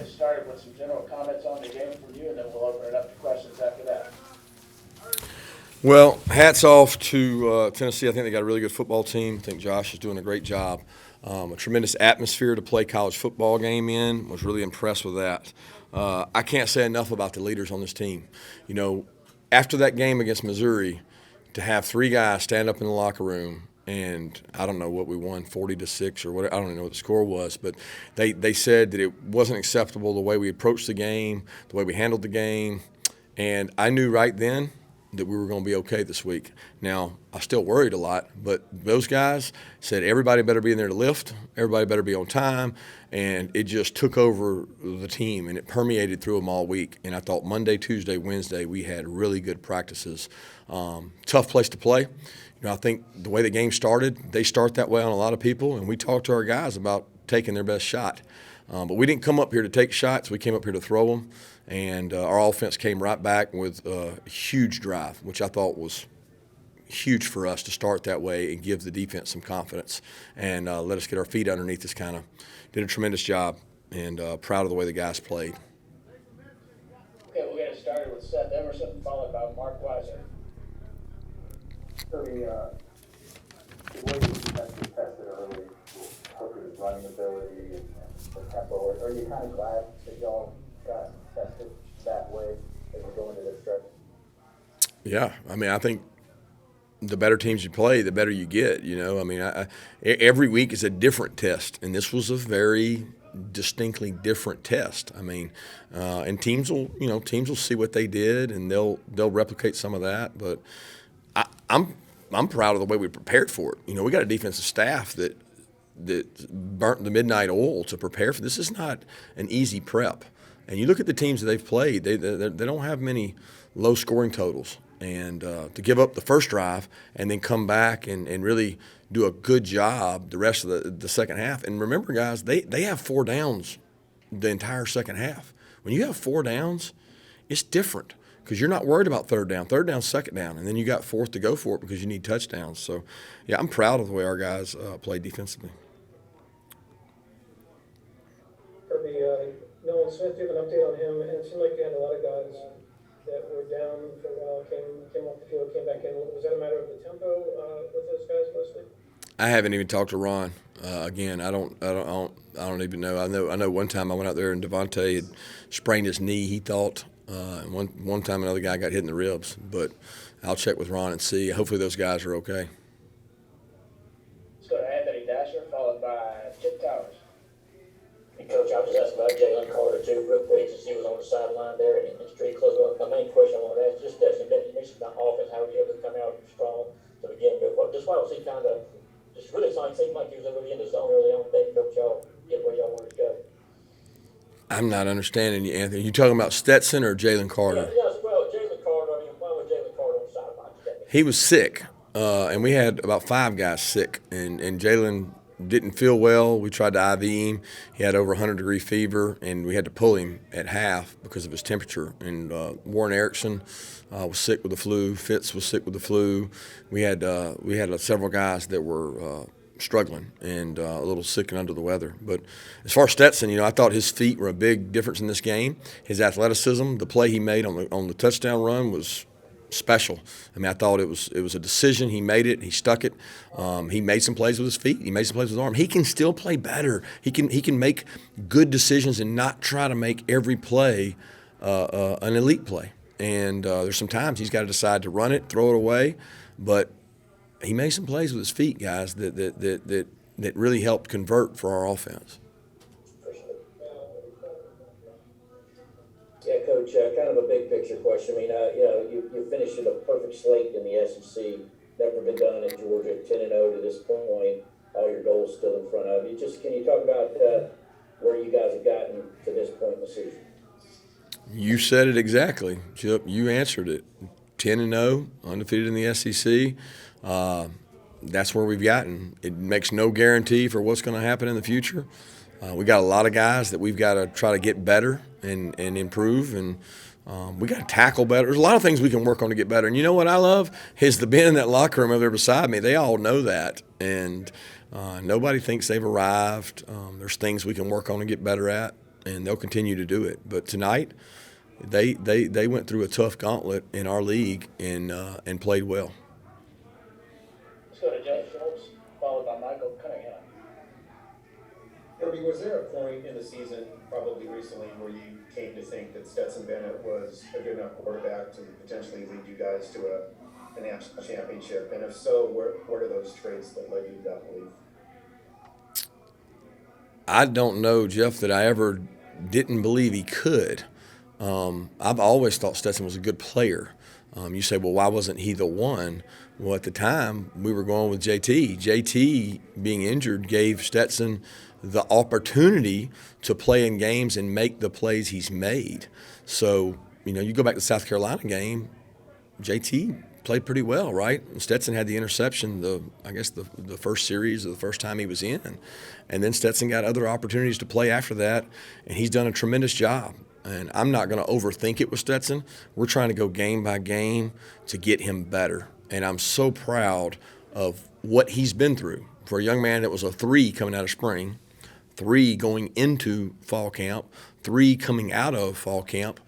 get started with some general comments on the game from you, and then we'll open it up to questions after that. Well, hats off to Tennessee. I think they got a really good football team. I think Josh is doing a great job. A tremendous atmosphere to play college football game in. Was really impressed with that. I can't say enough about the leaders on this team. You know, after that game against Missouri, to have three guys stand up in the locker room, and I don't know what we won, 40-6 or what, I don't even know what the score was, but they said that it wasn't acceptable the way we approached the game, the way we handled the game, and I knew right then that we were going to be okay this week. Now, I still worried a lot, but those guys said everybody better be in there to lift, everybody better be on time, and it just took over the team, and it permeated through them all week. And I thought Monday, Tuesday, Wednesday, we had really good practices. Tough place to play. You know, I think the way the game started, they start that way on a lot of people, and we talked to our guys about taking their best shot. But we didn't come up here to take shots. We came up here to throw them. And our offense came right back with a huge drive, which I thought was huge for us to start that way and give the defense some confidence and let us get our feet underneath us. Kind of did a tremendous job, and proud of the way the guys played. Okay, we'll get it started with Seth Emerson, followed by Mark Weiser. Kirby, the way you defense was tested early, Hooker's running ability and the tempo, are you kind of glad that y'all got tested that way as we go into this stretch? Yeah, I mean, I think the better teams you play, the better you get. You know, I mean, every week is a different test, and this was a very distinctly different test. I mean, and teams will see what they did, and they'll replicate some of that. But I'm proud of the way we prepared for it. You know, we got a defensive staff that burnt the midnight oil to prepare for this. Is not an easy prep. And you look at the teams that they've played, they don't have many low-scoring totals. And to give up the first drive and then come back and really do a good job the rest of the second half. And remember, guys, they have 4 downs the entire second half. When you have 4 downs, it's different because you're not worried about third down. Third down, second down, and then you got fourth to go for it because you need touchdowns. So, yeah, I'm proud of the way our guys played defensively. Kirby, Nolan Smith, do you have an update on him? And it seemed like you had a lot of guys that were down for a while, came off the field, came back in. Was that a matter of the tempo with those guys mostly? I haven't even talked to Ron. Again, I don't even know. I know one time I went out there and Devontae had sprained his knee. He thought, and one time another guy got hit in the ribs. But I'll check with Ron and see. Hopefully those guys are okay. Let's go to Anthony Dasher, followed by Chip Towers. And Coach, I was just asking about Jalen Carter too, real quick, since he was on the sideline there in the street close. My main question I want to ask, just that you mentioned about offense, how he able to come out strong to begin with. Just why was he kind of just really exciting? Seemed like he was really in the zone early on. They helped y'all get where y'all wanted to go. I'm not understanding you, Anthony. You talking about Stetson or Jalen Carter? Yes, well, Jalen Carter. I mean, why was Jalen Carter on the sideline today? He was sick, and we had about 5 guys sick, and Jalen didn't feel well. We tried to IV him. He had over 100-degree fever, and we had to pull him at half because of his temperature. And Warren Erickson was sick with the flu. Fitz was sick with the flu. We had several guys that were struggling and a little sick and under the weather. But as far as Stetson, you know, I thought his feet were a big difference in this game. His athleticism, the play he made on the touchdown run was special. I mean, I thought it was a decision. He made it. He stuck it. He made some plays with his feet. He made some plays with his arm. He can still play better. He can make good decisions and not try to make every play an elite play. And there's some times he's got to decide to run it, throw it away. But he made some plays with his feet, guys, that really helped convert for our offense. Yeah, Coach, kind of a big picture question. I mean, you finished with a perfect slate in the SEC. Never been done at Georgia, 10-0 to this point. All your goals still in front of you. Can you talk about where you guys have gotten to this point in the season? You said it exactly, Chip. You answered it. 10-0, undefeated in the SEC. That's where we've gotten. It makes no guarantee for what's going to happen in the future. We got a lot of guys that we've got to try to get better and improve, and we got to tackle better. There's a lot of things we can work on to get better. And you know what I love is the being in that locker room over there beside me. They all know that, and nobody thinks they've arrived. There's things we can work on and get better at, and they'll continue to do it. But tonight, they went through a tough gauntlet in our league and played well. Let's go to Jeff Schultz, followed by Michael Cunningham. Kirby, was there a point in the season, probably recently, where you came to think that Stetson Bennett was a good enough quarterback to potentially lead you guys to a national championship? And if so, what are those traits that led you to that belief? I don't know, Jeff, that I ever didn't believe he could. I've always thought Stetson was a good player. You say, well, why wasn't he the one? Well, at the time, we were going with JT. JT, being injured, gave Stetson the opportunity to play in games and make the plays he's made. So, you go back to the South Carolina game, JT played pretty well, right? And Stetson had the interception, the first series, or the first time he was in. And then Stetson got other opportunities to play after that, and he's done a tremendous job. And I'm not going to overthink it with Stetson. We're trying to go game by game to get him better. And I'm so proud of what he's been through. For a young man that was a 3 coming out of spring, 3 going into fall camp, 3 coming out of fall camp,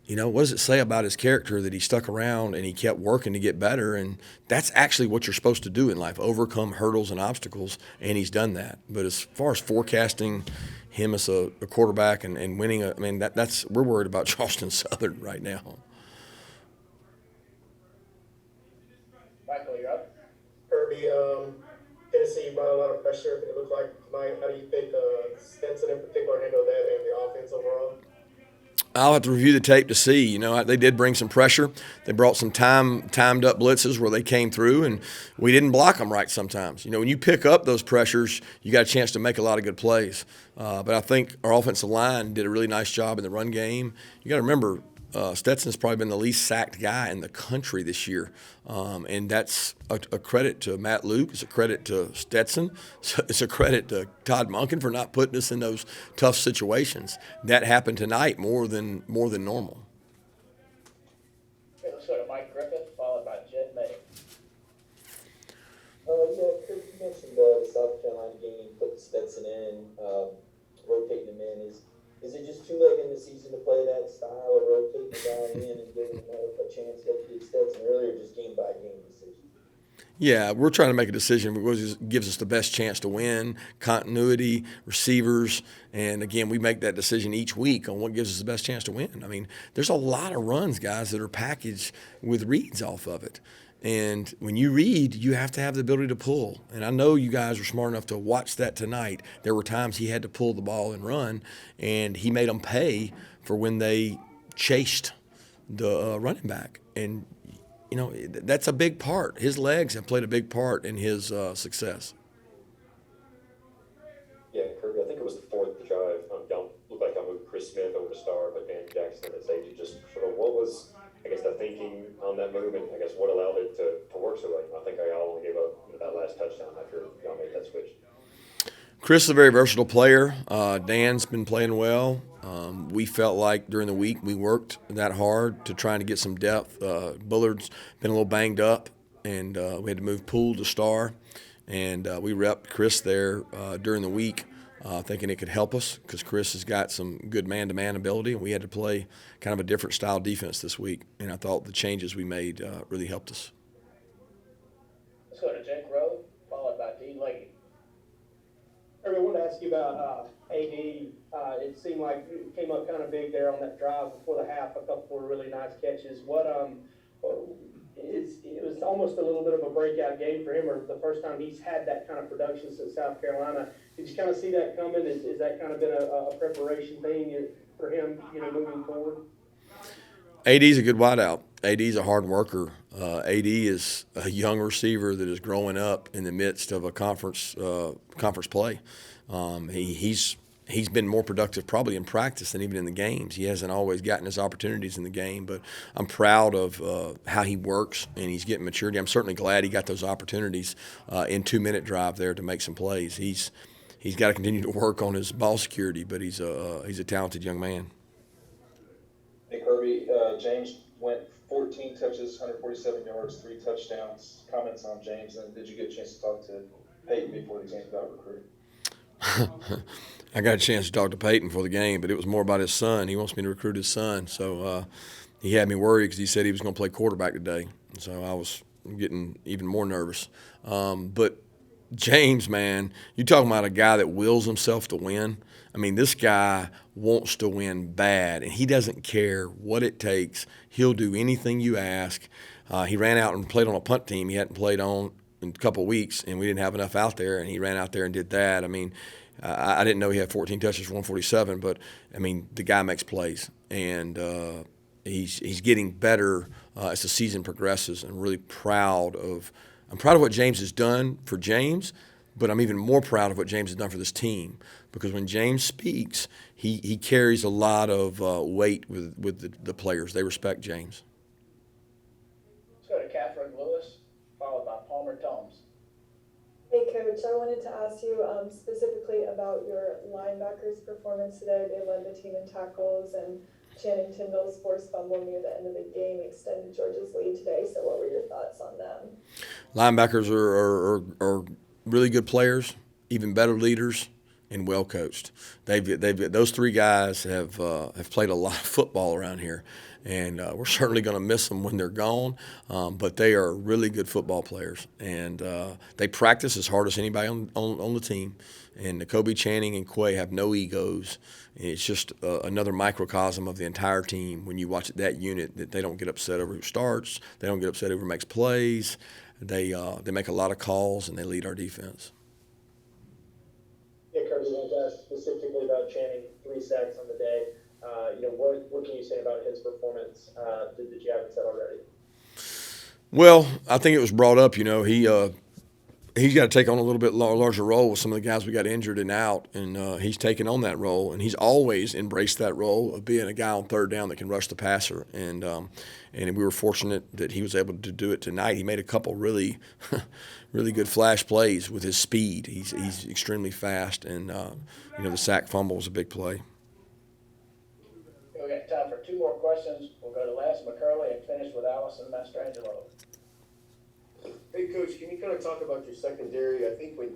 what does it say about his character that he stuck around and he kept working to get better? And that's actually what you're supposed to do in life, overcome hurdles and obstacles, and he's done that. But as far as forecasting him as a quarterback and winning, that's we're worried about Charleston Southern right now. Michael, you're up. Kirby, Tennessee brought a lot of pressure, it looked like tonight. How do you think Stetson in particular handled that and the offense overall? I'll have to review the tape to see. They did bring some pressure. They brought some timed up blitzes where they came through, and we didn't block them right sometimes. When you pick up those pressures, you got a chance to make a lot of good plays. But I think our offensive line did a really nice job in the run game. You got to remember, Stetson's probably been the least sacked guy in the country this year. And that's a credit to Matt Luke. It's a credit to Stetson. It's a credit to Todd Monken for not putting us in those tough situations. That happened tonight more than normal. Okay, let's go to Mike Griffith, followed by Jed May. Yeah, Kirk, you mentioned the South Carolina game, put Stetson in, rotating him in. Is it just too late in the season to play that style of rotating the guy in and giving him a chance like he did Stetson earlier, or just game-by-game decision? Yeah, we're trying to make a decision because it gives us the best chance to win, continuity, receivers, and again, we make that decision each week on what gives us the best chance to win. There's a lot of runs, guys, that are packaged with reads off of it. And when you read, you have to have the ability to pull. And I know you guys were smart enough to watch that tonight. There were times he had to pull the ball and run, and he made them pay for when they chased the running back. And, that's a big part. His legs have played a big part in his success. Yeah, Kirby, I think it was the 4th drive. Y'all looked like y'all moved Chris Smith over to Star, but Dan Jackson at safety. Just sort of what was, the thinking on that move, and what allowed it to work so well? I think y'all only gave up that last touchdown after y'all made that switch. Chris is a very versatile player. Dan's been playing well. We felt like during the week we worked that hard to try to get some depth. Bullard's been a little banged up, and we had to move Poole to Star. And we repped Chris there during the week, thinking it could help us because Chris has got some good man-to-man ability, and we had to play kind of a different style defense this week. And I thought the changes we made really helped us. Let's go to Jake Rowe, followed by Dean Leahy. I wanted to ask you about AD. It seemed like it came up kind of big there on that drive before the half. A couple of really nice catches. It was almost a little bit of a breakout game for him, or the first time he's had that kind of production since South Carolina. Did you kind of see that coming? Is that kind of been a preparation thing for him, moving forward? AD's a good wideout. AD's a hard worker. AD is a young receiver that is growing up in the midst of a conference play. He's been more productive probably in practice than even in the games. He hasn't always gotten his opportunities in the game, but I'm proud of how he works, and he's getting maturity. I'm certainly glad he got those opportunities in 2-minute drive there to make some plays. He's got to continue to work on his ball security, but he's a talented young man. Hey, Kirby, James went 14 touches, 147 yards, 3 touchdowns. Comments on James, and did you get a chance to talk to Peyton before the game about recruiting? I got a chance to talk to Peyton for the game, but it was more about his son. He wants me to recruit his son, so he had me worried because he said he was going to play quarterback today. So I was getting even more nervous. But James, man, you talking about a guy that wills himself to win. I mean, this guy wants to win bad, and he doesn't care what it takes. He'll do anything you ask. He ran out and played on a punt team he hadn't played on in a couple of weeks, and we didn't have enough out there, and he ran out there and did that. I mean, I didn't know he had 14 touches for 147, but, I mean, the guy makes plays, and he's getting better as the season progresses. I'm really proud of what James has done for James, but I'm even more proud of what James has done for this team, because when James speaks, he carries a lot of weight with the players. They respect James. Let's go to Catherine Lewis, followed by Palmer Toms. Hey, Coach, I wanted to ask you specifically about your linebackers' performance today. They led the team in tackles, and Channing Tyndall's forced fumble near the end of the game extended Georgia's lead today. So what were your thoughts on them? Linebackers are really good players, even better leaders, and well coached. Those three guys have played a lot of football around here, and we're certainly going to miss them when they're gone. But they are really good football players, and they practice as hard as anybody on the team. And Kobe, Channing, and Quay have no egos. It's just another microcosm of the entire team. When you watch that unit, that they don't get upset over who starts, they don't get upset over who makes plays. They make a lot of calls, and they lead our defense. Yeah, Kirby, I wanted to ask specifically about Channing, 3 sacks on the day. What can you say about his performance that you haven't said already? Well, I think it was brought up. He's got to take on a little bit larger role with some of the guys we got injured and out, and he's taken on that role, and he's always embraced that role of being a guy on third down that can rush the passer, and we were fortunate that he was able to do it tonight. He made a couple really, really good flash plays with his speed. He's extremely fast, and the sack fumble was a big play. We got time for 2 more questions. We'll go to Lance McCurley and finish with Allison Mastrangelo. Hey, Coach, can you kind of talk about your secondary? I think when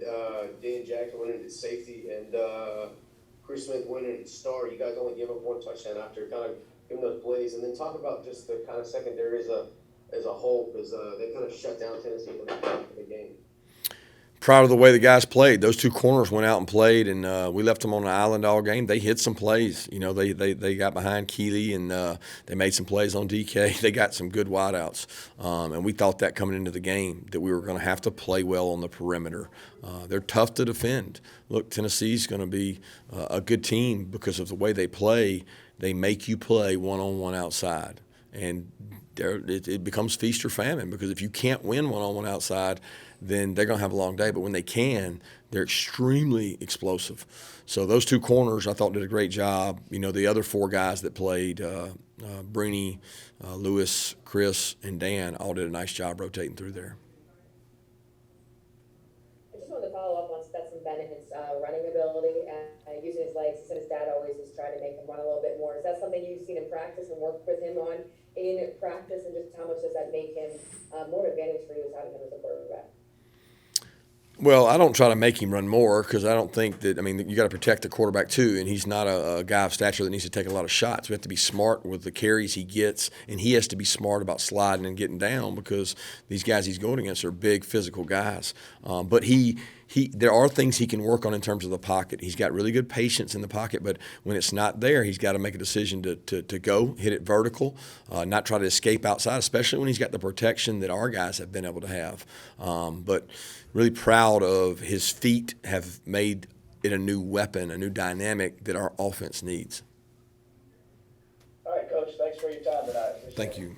Dan Jackson went into safety and Chris Smith went into star, you guys only gave up 1 touchdown after kind of giving those plays. And then talk about just the kind of secondary as a whole, because they kind of shut down Tennessee for the game. Proud of the way the guys played. Those 2 corners went out and played, and we left them on an island all game. They hit some plays. They got behind Keeley, and they made some plays on DK. They got some good wideouts, and we thought that coming into the game that we were going to have to play well on the perimeter. They're tough to defend. Look, Tennessee's going to be a good team because of the way they play. They make you play one-on-one outside, and it becomes feast or famine, because if you can't win one-on-one outside, then they're going to have a long day. But when they can, they're extremely explosive. So those 2 corners I thought did a great job. The other 4 guys that played, Brini, Lewis, Chris, and Dan, all did a nice job rotating through there. I just wanted to follow up on Stetson Bennett's running ability and using his legs. He said his dad always is trying to make him run a little bit more. Is that something you've seen in practice and worked with him on in practice, and just how much does that make him more advantage for you as having him as a quarterback? Well, I don't try to make him run more, because I don't think that – you got to protect the quarterback too, and he's not a guy of stature that needs to take a lot of shots. We have to be smart with the carries he gets, and he has to be smart about sliding and getting down, because these guys he's going against are big physical guys. But there are things he can work on in terms of the pocket. He's got really good patience in the pocket, but when it's not there, he's got to make a decision to go, hit it vertical, not try to escape outside, especially when he's got the protection that our guys have been able to have. But really proud of his feet have made it a new weapon, a new dynamic that our offense needs. All right, Coach, thanks for your time tonight. Thank you.